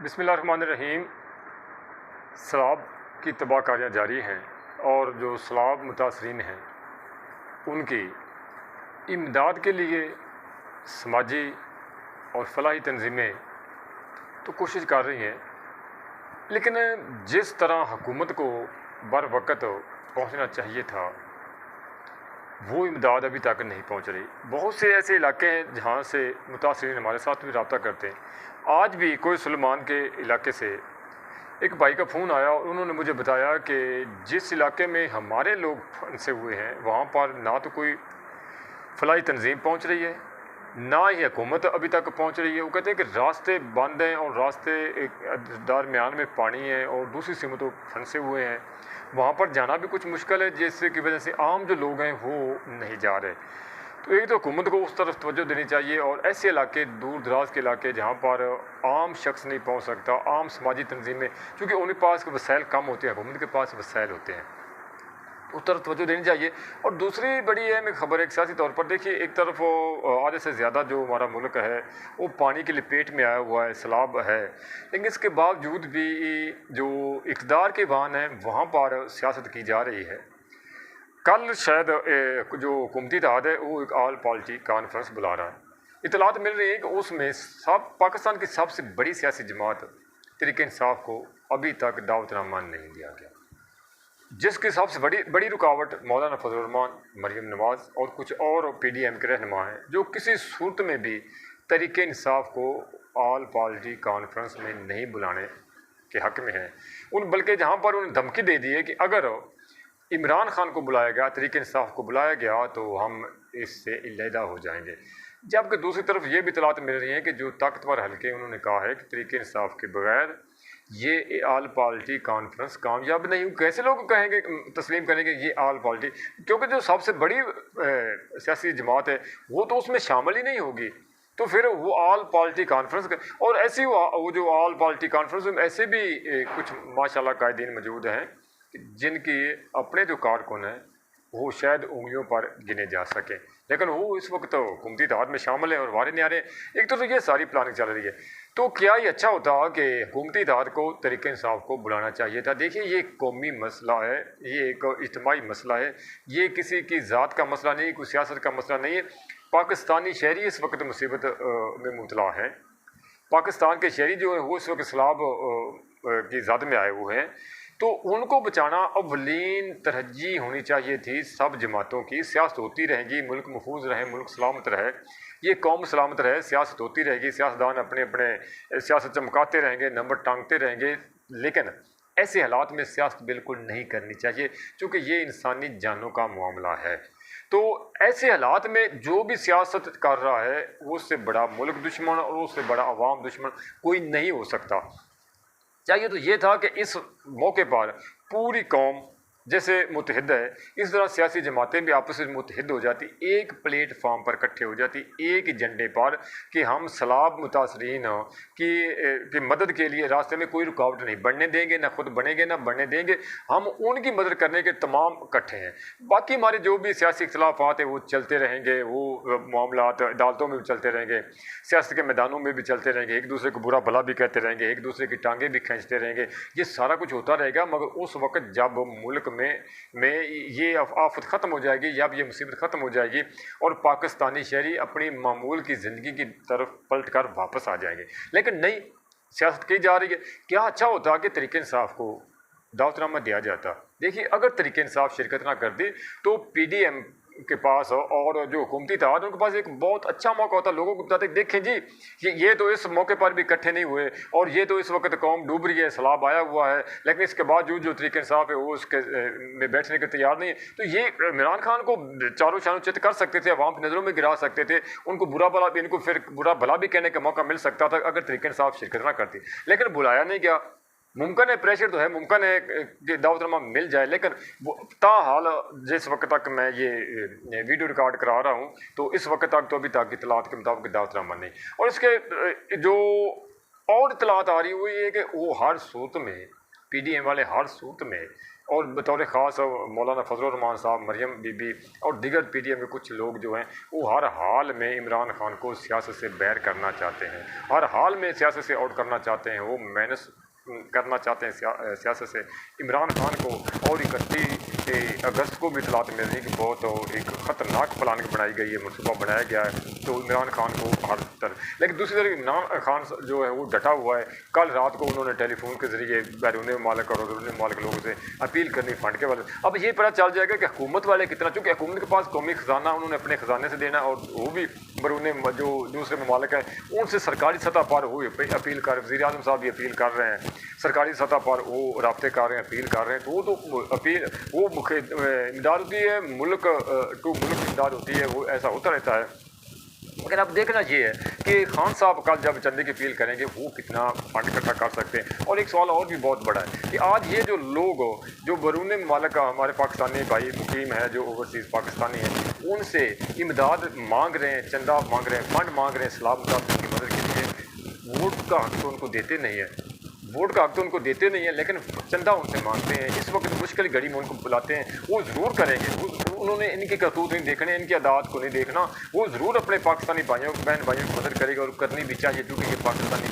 بسم اللہ الرحمن الرحیم۔ سیلاب کی تباہ کاریاں جاری ہیں اور جو سیلاب متاثرین ہیں ان کی امداد کے لیے سماجی اور فلاحی تنظیمیں تو کوشش کر رہی ہیں، لیکن جس طرح حکومت کو بر وقت پہنچنا چاہیے تھا وہ امداد ابھی تک نہیں پہنچ رہی۔ بہت سے ایسے علاقے ہیں جہاں سے متاثرین ہمارے ساتھ بھی رابطہ کرتے ہیں۔ آج بھی کوئی سلیمان کے علاقے سے ایک بھائی کا فون آیا اور انہوں نے مجھے بتایا کہ جس علاقے میں ہمارے لوگ پھنسے ہوئے ہیں وہاں پر نہ تو کوئی فلاحی تنظیم پہنچ رہی ہے، نہ ہی حکومت ابھی تک پہنچ رہی ہے۔ وہ کہتے ہیں کہ راستے بند ہیں اور راستے درمیان میں پانی ہے اور دوسری سمتوں پھنسے ہوئے ہیں، وہاں پر جانا بھی کچھ مشکل ہے، جس کی وجہ سے عام جو لوگ ہیں وہ نہیں جا رہے۔ تو ایک تو حکومت کو اس طرف توجہ دینی چاہیے، اور ایسے علاقے دور دراز کے علاقے جہاں پر عام شخص نہیں پہنچ سکتا، عام سماجی تنظیمیں، چونکہ ان کے پاس وسائل کم ہوتے ہیں، حکومت کے پاس وسائل ہوتے ہیں، اس طرف توجہ دینی چاہیے۔ اور دوسری بڑی اہم خبر ایک سیاسی طور پر دیکھیے، ایک طرف آدھے سے زیادہ جو ہمارا ملک ہے وہ پانی کی لپیٹ میں آیا ہوا ہے، سیلاب ہے، لیکن اس کے باوجود بھی جو اقتدار کے وہاں ہیں وہاں پر سیاست کی جا رہی ہے۔ کل شاید جو حکومتی اتحاد ہے وہ ایک آل پارٹی کانفرنس بلا رہا ہے۔ اطلاعات مل رہی ہیں کہ اس میں پاکستان کی سب سے بڑی سیاسی جماعت تحریک انصاف کو ابھی تک دعوت نامہ نہیں دیا گیا، جس کی سب سے بڑی رکاوٹ مولانا فضل الرحمان، مریم نواز اور کچھ اور پی ڈی ایم کے رہنما ہیں، جو کسی صورت میں بھی تحریک انصاف کو آل پارٹی کانفرنس میں نہیں بلانے کے حق میں ہیں۔ بلکہ جہاں پر انہیں دھمکی دے دی ہے کہ اگر عمران خان کو بلایا گیا، تحریک انصاف کو بلایا گیا تو ہم اس سے علیحدہ ہو جائیں گے۔ جبکہ دوسری طرف یہ بھی اطلاعات مل رہی ہیں کہ جو طاقتور حلقے انہوں نے کہا ہے کہ تحریک انصاف کے بغیر یہ آل پارٹی کانفرنس کامیاب نہیں ہوگی۔ کیسے لوگ کہیں گے، تسلیم کریں گے یہ آل پارٹی، کیونکہ جو سب سے بڑی سیاسی جماعت ہے وہ تو اس میں شامل ہی نہیں ہوگی، تو پھر وہ آل پارٹی کانفرنس اور ایسی وہ جو آل پارٹی کانفرنس میں ایسے بھی کچھ ماشاءاللہ قائدین موجود ہیں جن کی اپنے جو کارکن ہیں وہ شاید انگلیوں پر گنے جا سکیں، لیکن وہ اس وقت حکومتی اتحاد میں شامل ہیں اور وارے نہیں آ رہے ہیں۔ ایک تو یہ ساری پلاننگ چل رہی ہے، تو کیا یہ اچھا ہوتا کہ حکومتی اتحاد کو تحریک انصاف کو بلانا چاہیے تھا؟ دیکھیے، یہ ایک قومی مسئلہ ہے، یہ ایک اجتماعی مسئلہ ہے، یہ کسی کی ذات کا مسئلہ نہیں، کوئی سیاست کا مسئلہ نہیں ہے۔ پاکستانی شہری اس وقت مصیبت میں مبتلا ہیں، پاکستان کے شہری جو ہیں وہ اس وقت سیلاب کی زد میں آئے ہوئے ہیں، تو ان کو بچانا اولین ترجیح ہونی چاہیے تھی سب جماعتوں کی۔ سیاست ہوتی رہے گی، ملک محفوظ رہے، ملک سلامت رہے، یہ قوم سلامت رہے، سیاست ہوتی رہے گی، سیاستدان اپنے سیاست چمکاتے رہیں گے، نمبر ٹانگتے رہیں گے، لیکن ایسے حالات میں سیاست بالکل نہیں کرنی چاہیے، چونکہ یہ انسانی جانوں کا معاملہ ہے۔ تو ایسے حالات میں جو بھی سیاست کر رہا ہے وہ اس سے بڑا ملک دشمن اور اس سے بڑا عوام دشمن کوئی نہیں ہو سکتا۔ چاہیے تو یہ تھا کہ اس موقع پر پوری قوم جیسے متحد ہے، اس طرح سیاسی جماعتیں بھی آپس میں متحد ہو جاتی، ایک پلیٹ فارم پر اکٹھے ہو جاتی، ایک ایجنڈے پر، کہ ہم سیلاب متاثرین کی مدد کے لیے راستے میں کوئی رکاوٹ نہیں بڑھنے دیں گے، نہ خود بڑھیں گے نہ بڑھنے دیں گے، ہم ان کی مدد کرنے کے تمام اکٹھے ہیں۔ باقی ہمارے جو بھی سیاسی اختلافات ہیں وہ چلتے رہیں گے، وہ معاملات عدالتوں میں بھی چلتے رہیں گے، سیاست کے میدانوں میں بھی چلتے رہیں گے، ایک دوسرے کو برا بھلا بھی کہتے رہیں گے، ایک دوسرے کی ٹانگیں بھی کھینچتے رہیں گے، یہ سارا کچھ ہوتا رہے گا، مگر اس وقت جب ملک میں یہ آفت ختم ہو جائے گی، جب یہ مصیبت ختم ہو جائے گی اور پاکستانی شہری اپنی معمول کی زندگی کی طرف پلٹ کر واپس آ جائیں گے، لیکن نہیں، سیاست کی جا رہی ہے۔ کیا اچھا ہوتا کہ تحریک انصاف کو دعوت نامہ دیا جاتا؟ دیکھیے، اگر تحریک انصاف شرکت نہ کرتی تو پی ڈی ایم کے پاس اور جو حکومتی اتحاد ان کے پاس ایک بہت اچھا موقع ہوتا، لوگوں کو بتاتے دیکھیں جی یہ تو اس موقع پر بھی اکٹھے نہیں ہوئے اور یہ تو اس وقت قوم ڈوب رہی ہے، سیلاب آیا ہوا ہے، لیکن اس کے باوجود جو تحریک انصاف ہے وہ اس کے میں بیٹھنے کے تیار نہیں ہے۔ تو یہ عمران خان کو چاروں شانوں چت کر سکتے تھے، عوام کی نظروں میں گرا سکتے تھے، ان کو ان کو پھر برا بھلا بھی کہنے کا موقع مل سکتا تھا اگر تحریک انصاف شرکت نہ کرتی، لیکن بلایا نہیں گیا۔ ممکن ہے، پریشر تو ہے، ممکن ہے کہ دعوت نامہ مل جائے، لیکن تاحال جس وقت تک میں یہ ویڈیو ریکارڈ کرا رہا ہوں تو اس وقت تک تو ابھی تک اطلاعات کے مطابق دعوت نامہ نہیں۔ اور اس کے جو اور اطلاعات آ رہی ہوئی ہے کہ وہ ہر صورت میں پی ڈی ایم والے ہر صورت میں اور بطور خاص مولانا فضل الرحمان صاحب، مریم بی بی اور دیگر پی ٹی ایم کے کچھ لوگ جو ہیں وہ ہر حال میں عمران خان کو سیاست سے بیر کرنا چاہتے ہیں، ہر حال میں سیاست سے آؤٹ کرنا چاہتے ہیں، وہ مینس کرنا چاہتے ہیں سیاست سے عمران خان کو۔ اور 31 اگست کو بھی اطلاعات مل رہی کہ بہت ایک خطرناک پلاننگ بنائی گئی ہے، منصوبہ بنایا گیا ہے تو عمران خان کو ہر طرح۔ لیکن دوسری طرف عمران خان جو ہے وہ ڈٹا ہوا ہے۔ کل رات کو انہوں نے ٹیلی فون کے ذریعے بیرون ممالک اور بیرون ممالک لوگوں سے اپیل کرنی فنڈ کے والے۔ اب یہ پتہ چل جائے گا کہ حکومت والے کتنا، چونکہ حکومت کے پاس قومی خزانہ انہوں نے اپنے خزانے سے دینا، اور وہ بھی بیرون جو دوسرے ممالک ہیں ان سے سرکاری سطح پر وہ اپیل کر، وزیر اعظم صاحب بھی اپیل کر رہے ہیں، سرکاری سطح پر وہ رابطے کر رہے ہیں، اپیل کر رہے ہیں، تو وہ تو اپیل وہ امداد ہوتی ہے، ملک ٹو ملک امداد ہوتی ہے، وہ ایسا ہوتا رہتا ہے۔ لیکن اب دیکھنا یہ ہے کہ خان صاحب کل جب چندے کی اپیل کریں گے وہ کتنا فنڈ اکٹھا کر سکتے ہیں۔ اور ایک سوال اور بھی بہت بڑا ہے کہ آج یہ جو لوگ جو بیرون ممالک کا ہمارے پاکستانی بھائی مقیم ہے، جو اوورسیز پاکستانی ہیں، ان سے امداد مانگ رہے ہیں، چندہ مانگ رہے ہیں، فنڈ مانگ رہے ہیں اسلام کی مدد کے لیے، ووٹ کا حق تو ان کو دیتے نہیں ہے، ووٹ کا حق تو ان کو دیتے نہیں ہیں، لیکن چندہ ان سے مانگتے ہیں۔ اس وقت مشکل گھڑی میں ان کو بلاتے ہیں، وہ ضرور کریں گے، انہوں نے ان کی کرتوت نہیں دیکھنے، ان کی عادات کو نہیں دیکھنا، وہ ضرور اپنے پاکستانی بھائیوں بہن بھائیوں کی مدد کرے گا، اور کرنی بھی چاہیے، کیونکہ یہ پاکستانی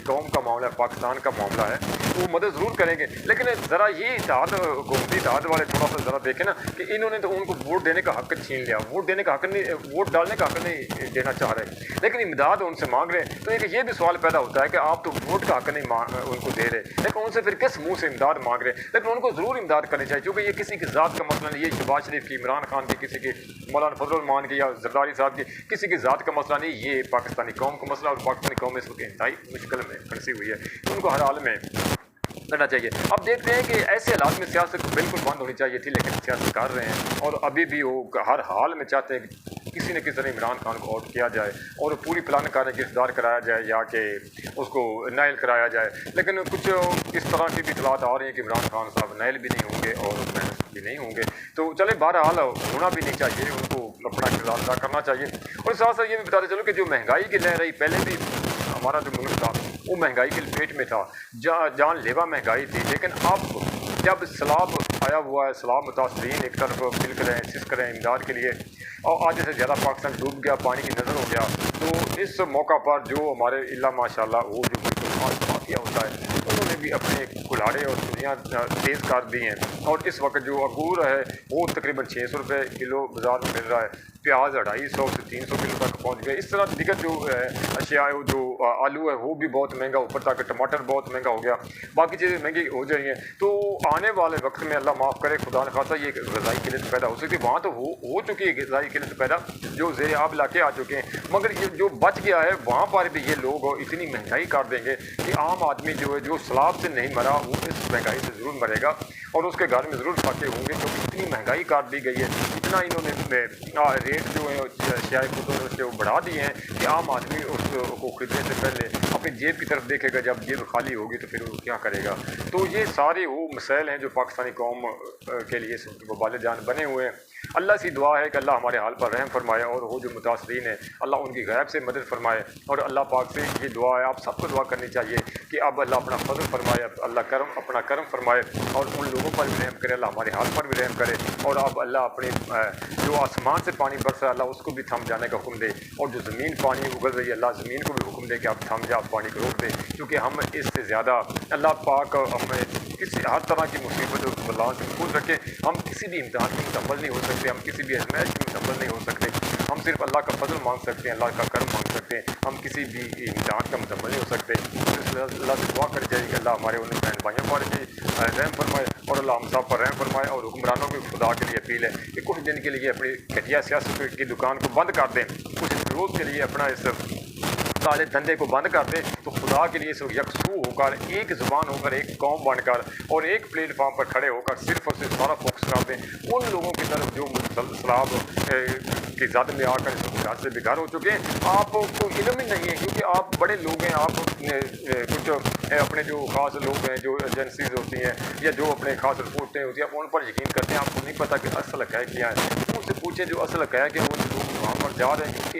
قوم کا معاملہ ہے، پاکستان کا معاملہ ہے، وہ مدد ضرور کریں گے۔ لیکن ذرا یہ اتحاد، حکومتی اتحاد والے تھوڑا سا ذرا دیکھیں نا کہ انہوں نے تو ان کو ووٹ دینے کا حق چھین لیا، ووٹ دینے کا حق نہیں، ووٹ ڈالنے کا حق نہیں دینا چاہ رہے، لیکن امداد ان سے مانگ رہے ہیں۔ تو ایک یہ بھی سوال پیدا ہوتا ہے کہ آپ تو ووٹ کا حق نہیں ان کو دے رہے، لیکن ان سے پھر کس منہ سے امداد مانگ رہے ہیں؟ لیکن ان کو ضرور امداد کرنی چاہیے، کیونکہ یہ کسی کی ذات کا مسئلہ نہیں، یہ شہباز شریف کی، عمران خان کی، کسی کی مولانا فضل الرحمان کی یا زرداری صاحب کی، کسی کی ذات کا مسئلہ نہیں، یہ پاکستانی قوم کا مسئلہ، اور پاکستانی قوم اس وقت انتہائی مشکل میں پھنسی ہوئی ہے، ان کو ہر حال میں کرنا چاہیے۔ اب دیکھتے ہیں کہ ایسے حالات میں سیاست بالکل بند ہونی چاہیے تھی، لیکن سیاست کر رہے ہیں، اور ابھی بھی وہ ہر حال میں چاہتے ہیں کہ کسی نہ کسی طرح عمران خان کو آؤٹ کیا جائے، اور پوری پلان کر رہے گرفتار کرایا جائے یا کہ اس کو نائل کرایا جائے۔ لیکن کچھ اس طرح کی بھی اطلاعات آ رہی ہیں کہ عمران خان صاحب نائل بھی نہیں ہوں گے اور محنت بھی نہیں ہوں گے، تو چلے بہرحال ہونا بھی نہیں چاہیے، ان کو اپنا کردار ادا کرنا چاہیے۔ اور ساتھ ساتھ یہ بھی بتاتے چلو کہ جو مہنگائی کی لہر رہی، پہلے بھی ہمارا جو ملک تھا وہ مہنگائی کے لپیٹ میں تھا، جان لیوا مہنگائی تھی، لیکن اب جب سیلاب آیا ہوا ہے، سیلاب متاثرین ایک طرف مل کر ہیں، سس کریں امداد کے لیے، اور آدھے سے زیادہ پاکستان ڈوب گیا، پانی کی نظر ہو گیا، تو اس موقع پر جو ہمارے اللہ ماشاء اللہ وہ جو مافیا ہوتا ہے، انہوں نے بھی اپنے کلاڑے اور سوئیاں تیز کر دی ہیں، اور اس وقت جو انگور ہے وہ تقریباً 600 روپے کلو بازار میں مل رہا ہے، پیاز 250 سے 300 کلو تک پہنچ گئے۔ اس طرح دیگر جو اشیاء ہے، جو آلو ہے وہ بھی بہت مہنگا، اوپر تک ٹماٹر بہت مہنگا ہو گیا، باقی چیزیں مہنگی ہو جائیں ہیں۔ تو آنے والے وقت میں اللہ معاف کرے، خدا نخواستہ یہ غذائی قلت پیدا ہو سکتی ہے، وہاں تو ہو چکی ہے غذائی قلت پیدا، جو زیر آب علاقے آ چکے ہیں، مگر یہ جو بچ گیا ہے وہاں پر بھی یہ لوگ اتنی مہنگائی کر دیں گے کہ عام آدمی جو ہے جو سیلاب سے نہیں مرا وہ اس مہنگائی سے ضرور مرے گا، اور اس کے گھر میں ضرور فاقے ہوں گے، کیونکہ اتنی مہنگائی کر دی گئی ہے، اتنا انہوں نے ریٹ جو ہے اشیاء خودوں نے اس سے بڑھا دیے ہیں کہ عام آدمی اس کو خریدنے سے پہلے اپنی جیب کی طرف دیکھے گا، جب جیب خالی ہوگی تو پھر وہ کیا کرے گا۔ تو یہ سارے وہ مسائل ہیں جو پاکستانی قوم کے لیے وبال جان بنے ہوئے ہیں۔ اللہ سے دعا ہے کہ اللہ ہمارے حال پر رحم فرمائے، اور وہ جو متاثرین ہیں اللہ ان کی غیب سے مدد فرمائے، اور اللہ پاک سے یہ دعا ہے، آپ سب کو دعا کرنی چاہیے کہ اب اللہ اپنا فضل فرمائے، اللہ اپنا کرم فرمائے، اور ان لوگوں پر بھی رحم کرے، اللہ ہمارے حال پر بھی رحم کرے، اور اب اللہ اپنے جو آسمان سے پانی برس رہا ہے اللہ اس کو بھی تھم جانے کا حکم دے، اور جو زمین پانی اگل رہی ہے اللہ زمین کو بھی حکم دے کہ آپ تھم جا، پانی کو روک دے، کیونکہ ہم اس سے زیادہ اللہ پاک ہمیں کسی ہر طرح کی مصیبت بلا سے محفوظ رکھے۔ ہم کسی بھی امتحان میں مکمل نہیں ہو سکتے، ہم کسی بھی آزمائش میں مکمل نہیں ہو سکتے، ہم صرف اللہ کا فضل مانگ سکتے ہیں، اللہ کا کرم مانگ سکتے ہیں، ہم کسی بھی امتحان کا مکمل نہیں ہو سکتے۔ اللہ سے دعا کر جائے کہ اللہ ہمارے ان بہن بھائیوں پر بھی رحم فرمائے، اور اللہ ہم سب پر رحم فرمائے، اور حکمرانوں کی خدا کے لیے اپیل ہے کہ کچھ دن کے لیے اپنی گھٹیا سیاست کی دکان کو بند کر دیں، کچھ روز کے لیے اپنا اس کالے دھندے کو بند کر دیں، تو خدا کے لیے یکسو ہو کر، ایک زبان ہو کر، ایک قوم بن کر، اور ایک پلیٹ فارم پر کھڑے ہو کر صرف اور صرف سارا فوکس کر دیں ان لوگوں کی طرف جو سیلاب کی زد میں آ کر اس گھر سے بگھر ہو چکے ہیں۔ آپ کو علم ہی نہیں ہے، کیونکہ آپ بڑے لوگ ہیں، آپ کچھ اپنے جو خاص لوگ ہیں، جو ایجنسیز ہوتی ہیں یا جو اپنے خاص رپورٹیں ہوتی ہیں، آپ ان پر یقین کرتے ہیں، آپ کو نہیں پتہ کہ اصل حقائق کیا ہے۔ ان سے پوچھیں جو اصل حقائق ہے، وہ لوگ وہاں پر جا رہے ہیں کہ